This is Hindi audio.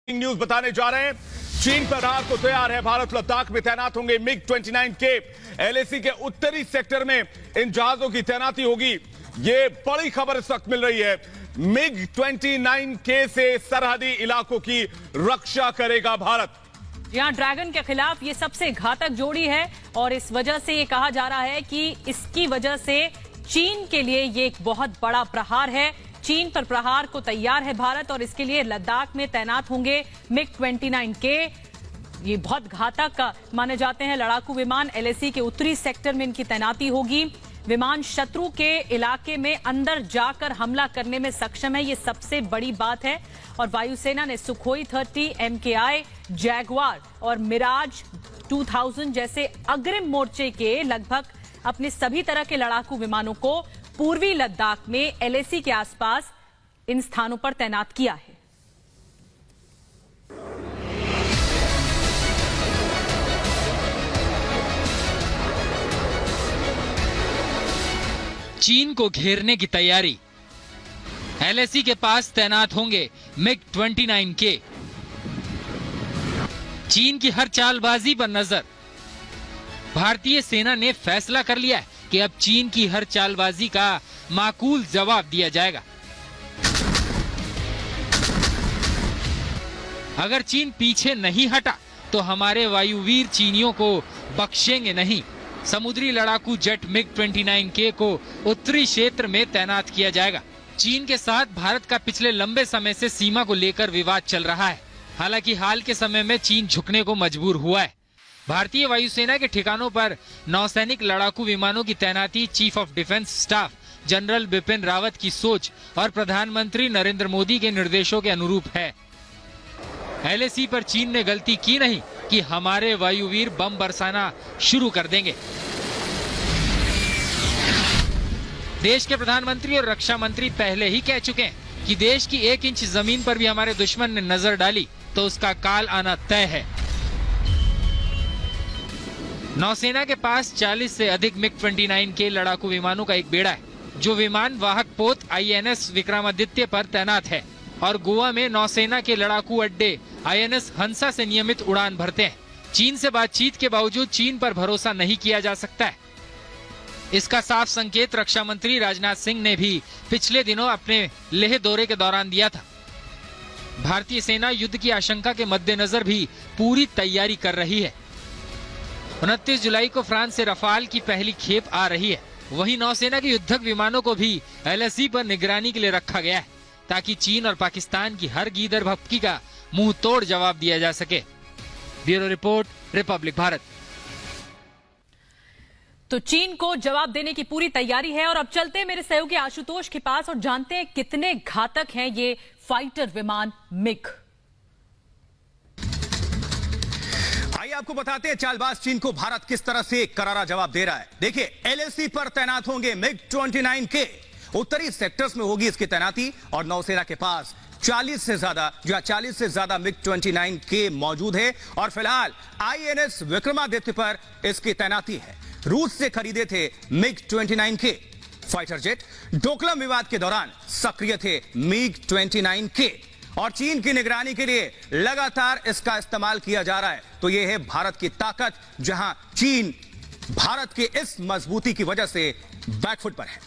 न्यूज बताने जा रहे हैं। चीन पर रात को तैयार है भारत। लद्दाख में तैनात होंगे मिग-29 के। एलएसी के उत्तरी सेक्टर में इन जहाजों की तैनाती होगी। ये बड़ी खबर इस वक्त मिल रही है। मिग-29 के से सरहदी इलाकों की रक्षा करेगा भारत। यहां ड्रैगन के खिलाफ ये सबसे घातक जोड़ी है और इस वजह से ये कहा जा रहा है कि इसकी वजह से चीन के लिए ये एक बहुत बड़ा प्रहार है। चीन पर प्रहार को तैयार है भारत और इसके लिए लद्दाख में तैनात होंगे मिग-29 के। ये बहुत घातक माने जाते हैं लड़ाकू विमान। एलएसी के उत्तरी सेक्टर में इनकी तैनाती होगी। विमान शत्रु के इलाके में अंदर जाकर हमला करने में सक्षम है, ये सबसे बड़ी बात है। और वायुसेना ने सुखोई 30, MKI, जैगवार और मिराज 2000 जैसे अग्रिम मोर्चे के लगभग अपने सभी तरह के लड़ाकू विमानों को पूर्वी लद्दाख में एलएसी के आसपास इन स्थानों पर तैनात किया है। चीन को घेरने की तैयारी। एलएसी के पास तैनात होंगे मिग-29 के। चीन की हर चालबाजी पर नजर। भारतीय सेना ने फैसला कर लिया है कि अब चीन की हर चालबाजी का माकूल जवाब दिया जाएगा। अगर चीन पीछे नहीं हटा तो हमारे वायुवीर चीनियों को बख्शेंगे नहीं। समुद्री लड़ाकू जेट मिग-29 के को उत्तरी क्षेत्र में तैनात किया जाएगा। चीन के साथ भारत का पिछले लंबे समय से सीमा को लेकर विवाद चल रहा है। हालांकि हाल के समय में चीन झुकने को मजबूर हुआ है। भारतीय वायुसेना के ठिकानों पर नौसैनिक लड़ाकू विमानों की तैनाती chief of defence staff general Bipin Rawat की सोच और प्रधानमंत्री नरेंद्र मोदी के निर्देशों के अनुरूप है। एलएसी पर चीन ने गलती की नहीं कि हमारे वायुवीर बम बरसाना शुरू कर देंगे। देश के प्रधानमंत्री और रक्षा मंत्री पहले ही कह चुके हैं कि देश की 1 इंच जमीन पर भी हमारे दुश्मन ने नजर डाली तो उसका काल आना तय है। नौसेना के पास 40 से अधिक मिग-29 के लड़ाकू विमानों का एक बेड़ा है जो विमान वाहक पोत INS विक्रमादित्य पर तैनात है और गोवा में नौसेना के लड़ाकू अड्डे INS हंसा से नियमित उड़ान भरते हैं। चीन से बातचीत के बावजूद चीन पर भरोसा नहीं किया जा सकता है। इसका साफ संकेत रक्षा मंत्री राजनाथ सिंह ने भी पिछले दिनों अपने लेह दौरे के दौरान दिया था। भारतीय सेना युद्ध की आशंका के मद्देनजर भी पूरी तैयारी कर रही है। 29 जुलाई को फ्रांस से रफाल की पहली खेप आ रही है। वहीं नौसेना के युद्धक विमानों को भी एलएसी पर निगरानी के लिए रखा गया है ताकि चीन और पाकिस्तान की हर गीदड़ भपकी का मुंह तोड़ जवाब दिया जा सके। Bureau report, Republic Bharat. तो चीन को जवाब देने की पूरी तैयारी है। और अब चलते हैं मेरे सहयोगी आशुतोष के पास और जानते हैं कितने घातक हैं ये फाइटर विमान मिग। आइए आपको बताते हैं चालबाज चीन को भारत किस तरह से करारा जवाब दे रहा है। देखिए, एलएसी पर तैनात होंगे मिग-29 के। उत्तरी सेक्टर्स में होगी इसकी तैनाती और नौसेना के पास 40 से ज्यादा मिग-29 के मौजूद है और फिलहाल INS विक्रमादित्य पर इसकी तैनाती है। रूस से खरीदे थे मिग-29 के फाइटर जेट। डोकलाम विवाद के दौरान सक्रिय थे मिग-29 के और चीन की निगरानी के लिए लगातार इसका इस्तेमाल किया जा रहा है। तो यह है भारत की ताकत, जहां चीन भारत के इस मजबूती की वजह से बैकफुट पर है।